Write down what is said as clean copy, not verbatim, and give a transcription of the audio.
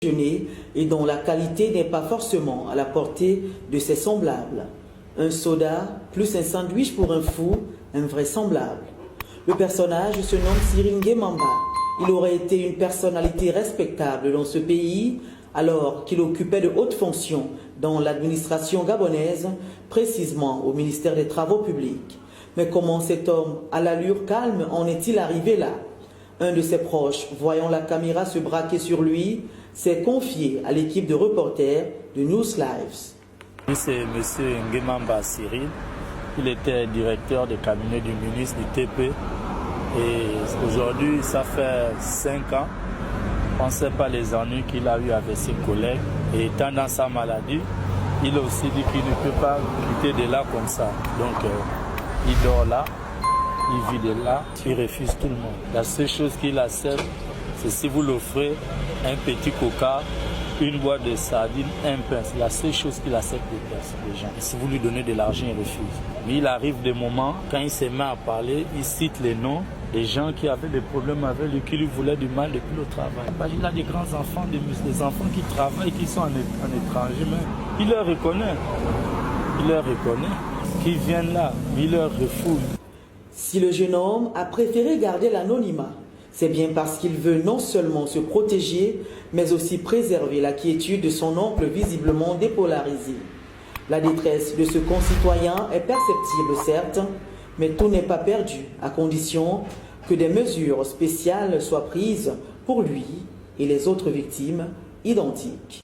et dont la qualité n'est pas forcément à la portée de ses semblables. Un soda plus un sandwich pour un fou, invraisemblable. Le personnage se nomme Cyril Nguemamba. Il aurait été une personnalité respectable dans ce pays alors qu'il occupait de hautes fonctions dans l'administration gabonaise, précisément au ministère des Travaux publics. Mais comment cet homme à l'allure calme en est-il arrivé là? Un de ses proches, voyant la caméra se braquer sur lui, s'est confié à l'équipe de reporters de News Lives. C'est M. Nguemamba Cyril. Il était directeur de cabinet du ministre du TP. Et aujourd'hui, ça fait 5 ans. On ne sait pas les ennuis qu'il a eu avec ses collègues. Et étant dans sa maladie, il a aussi dit qu'il ne peut pas quitter de là comme ça. Donc, il dort là. Il vit de là, il refuse tout le monde. La seule chose qu'il accepte, c'est si vous l'offrez un petit coca, une boîte de sardines, un pain. C'est la seule chose qu'il accepte des gens. Et si vous lui donnez de l'argent, il refuse. Mais il arrive des moments, quand il se met à parler, il cite les noms des gens qui avaient des problèmes avec lui, qui lui voulaient du mal depuis le travail. Il a des grands-enfants, des enfants qui travaillent, qui sont en étranger, mais il leur reconnaît. Il leur reconnaît. Qu'ils viennent là, il leur refoule. Si le jeune homme a préféré garder l'anonymat, c'est bien parce qu'il veut non seulement se protéger, mais aussi préserver la quiétude de son oncle visiblement dépolarisé. La détresse de ce concitoyen est perceptible, certes, mais tout n'est pas perdu, à condition que des mesures spéciales soient prises pour lui et les autres victimes identiques.